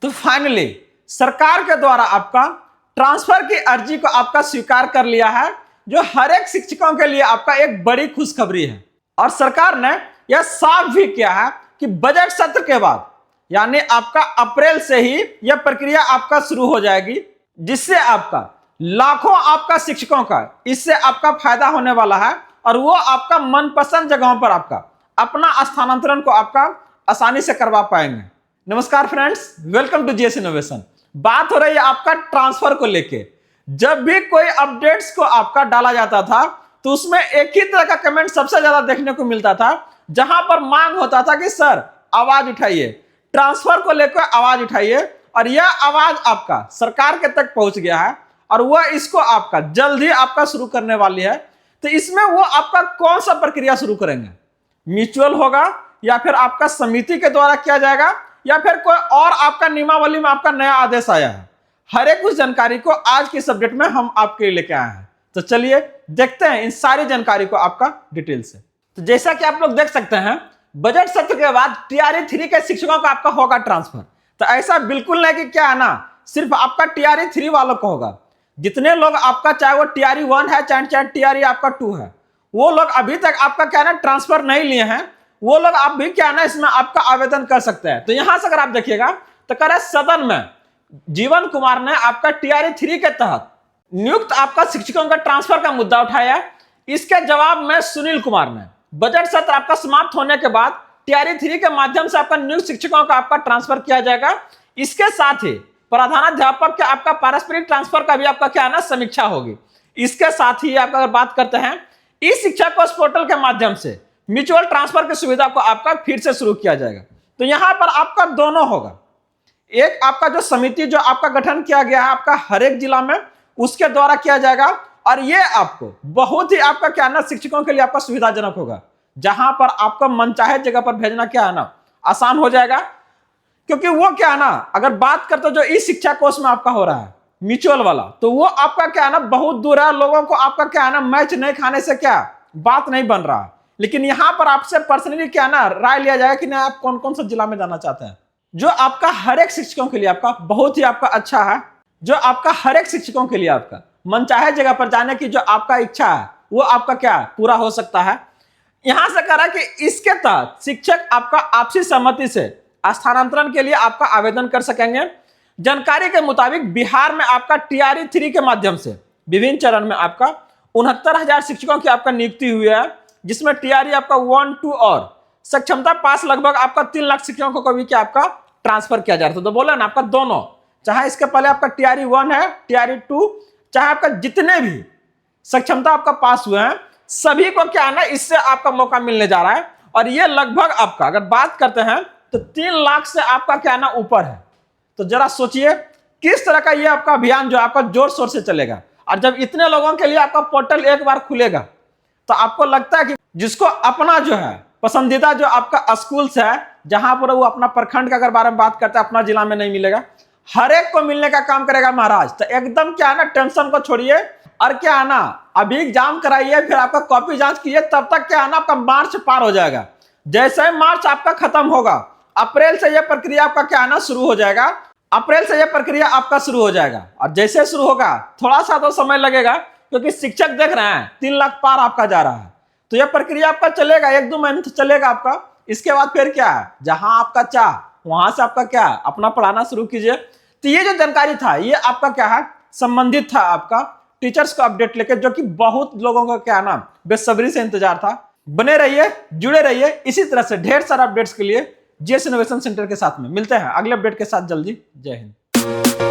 तो फाइनली सरकार के द्वारा आपका ट्रांसफर की अर्जी को आपका स्वीकार कर लिया है, जो हर एक शिक्षकों के लिए आपका एक बड़ी खुशखबरी है। और सरकार ने यह साफ भी किया है कि बजट सत्र के बाद यानी आपका अप्रैल से ही यह प्रक्रिया आपका शुरू हो जाएगी, जिससे आपका लाखों आपका शिक्षकों का इससे आपका फायदा होने वाला है और वो आपका मनपसंद जगहों पर आपका अपना स्थानांतरण को आपका आसानी से करवा पाएंगे। नमस्कार friends, welcome to GS innovation. बात हो रही है आपका ट्रांसफर को लेके। जब भी कोई अपडेट्स को आपका डाला जाता था तो उसमें एक ही तरह का कमेंट सबसे ज्यादा देखने को मिलता था, जहां पर मांग होता था कि सर आवाज उठाइए, ट्रांसफर को लेकर आवाज उठाइए। और यह आवाज आपका सरकार के तक पहुंच गया है और वह इसको आपका जल्द ही आपका शुरू करने वाली है। तो इसमें वो आपका कौन सा प्रक्रिया शुरू करेंगे, म्यूचुअल होगा या फिर आपका समिति के द्वारा किया जाएगा या फिर कोई और आपका नियमावली में आपका नया आदेश आया है, हर एक उस जानकारी को आज के सब्जेक्ट में हम आपके लिए लेके आए हैं। तो चलिए देखते हैं इन सारी जानकारी को आपका डिटेल से। तो जैसा कि आप लोग देख सकते हैं, बजट सत्र के बाद टीआरई 3 के शिक्षकों का आपका होगा ट्रांसफर। तो ऐसा बिल्कुल नहीं कि क्या है ना सिर्फ आपका टीआरई 3 वालों को होगा। जितने लोग आपका चाहे वो टीआरई 1 है चाहे टीआरई आपका 2 है, वो लोग अभी तक आपका क्या ना ट्रांसफर नहीं लिए हैं, वो लोग आप भी क्या ना इसमें आपका आवेदन कर सकते हैं। तो यहां से अगर आप देखिएगा तो कह रहे सदन में जीवन कुमार ने आपका टीआरई 3 के तहत नियुक्त आपका शिक्षकों का ट्रांसफर का मुद्दा उठाया। इसके जवाब में सुनील कुमार ने बजट सत्र आपका समाप्त होने के बाद टीआरई 3 के माध्यम से आपका नियुक्त शिक्षकों का आपका ट्रांसफर किया जाएगा। इसके साथ ही प्रधानाध्यापक के आपका पारस्परिक ट्रांसफर का भी आपका क्या है ना समीक्षा होगी। इसके साथ ही आप अगर बात करते हैं ई शिक्षा कोष पोर्टल के माध्यम से म्यूचुअल ट्रांसफर की सुविधा को आपका फिर से शुरू किया जाएगा। तो यहां पर आपका दोनों होगा, एक आपका जो समिति जो आपका गठन किया गया है आपका हर एक जिला में उसके द्वारा किया जाएगा और ये आपको बहुत ही आपका क्या ना शिक्षकों के लिए आपका सुविधाजनक होगा, जहां पर आपका मनचाहे जगह पर भेजना क्या है ना आसान हो जाएगा। क्योंकि वो क्या है ना अगर बात करते हो जो ई शिक्षा कोष में आपका हो रहा है म्यूचुअल वाला, तो वो आपका क्या है ना बहुत दूर है, लोगों को आपका क्या है ना मैच नहीं खाने से क्या बात नहीं बन रहा है। लेकिन यहां पर आपसे पर्सनली क्या ना राय लिया जाएगा कि नहीं आप कौन कौन सा जिला में जाना चाहते हैं, जो आपका हर एक शिक्षकों के लिए आपका बहुत ही आपका अच्छा है, जो आपका हर एक शिक्षकों के लिए आपका मनचाहे जगह पर जाने की जो आपका इच्छा है वो आपका क्या पूरा हो सकता है। यहां से कह रहा है कि इसके तहत शिक्षक आपका आपसी सहमति से स्थानांतरण के लिए आपका आवेदन कर सकेंगे। जानकारी के मुताबिक बिहार में आपका टीआरई 3 के माध्यम से विभिन्न चरण में आपका 69,000 शिक्षकों की आपका नियुक्ति हुई है, जिसमें टीआरई आपका 1, 2 और सक्षमता पास लगभग आपका 3 लाख शिक्षकों को भी क्या आपका ट्रांसफर किया जा रहा था। तो बोला ना आपका दोनों, चाहे इसके पहले आपका टीआरई 1 है टीआरई 2, चाहे आपका जितने भी सक्षमता आपका पास हुए हैं सभी को क्या है ना इससे आपका मौका मिलने जा रहा है। और ये लगभग आपका अगर बात करते हैं तो 3 लाख से आपका क्या है ना ऊपर है। तो जरा सोचिए किस तरह का ये आपका अभियान जो आपका जोर शोर से चलेगा। और जब इतने लोगों के लिए आपका पोर्टल एक बार खुलेगा तो आपको लगता है कि जिसको अपना जो है पसंदीदा जो आपका स्कूल्स है, जहां पर वो अपना प्रखंड का अगर बारे में बात करते हैं अपना जिला में नहीं मिलेगा, हर एक को मिलने का काम करेगा महाराज। तो एकदम क्या है ना टेंशन को छोड़िए और क्या है ना अभी एग्जाम कराइए, फिर आपका कॉपी जांच कीजिए, तब तक क्या है ना आपका मार्च पार हो जाएगा। जैसे ही मार्च आपका खत्म होगा अप्रैल से यह प्रक्रिया आपका क्या है ना शुरू हो जाएगा। अप्रैल से यह प्रक्रिया आपका शुरू हो जाएगा और जैसे शुरू होगा थोड़ा सा तो समय लगेगा, क्योंकि शिक्षक देख रहे हैं 3 लाख पार आपका जा रहा है। तो यह प्रक्रिया आपका चलेगा 1-2 महीने तो चलेगा आपका। इसके बाद फिर क्या है, जहां आपका चाह वहां से आपका क्या है अपना पढ़ाना शुरू कीजिए। तो ये जो जानकारी था ये आपका क्या है संबंधित था आपका टीचर्स को अपडेट लेकर, जो कि बहुत लोगों का क्या है ना बेसब्री से इंतजार था। बने रहिए, जुड़े रहिए, इसी तरह से ढेर सारा अपडेट्स के लिए जीएस इनोवेशन सेंटर के साथ में मिलते हैं अगले अपडेट के साथ जल्दी। जय हिंद।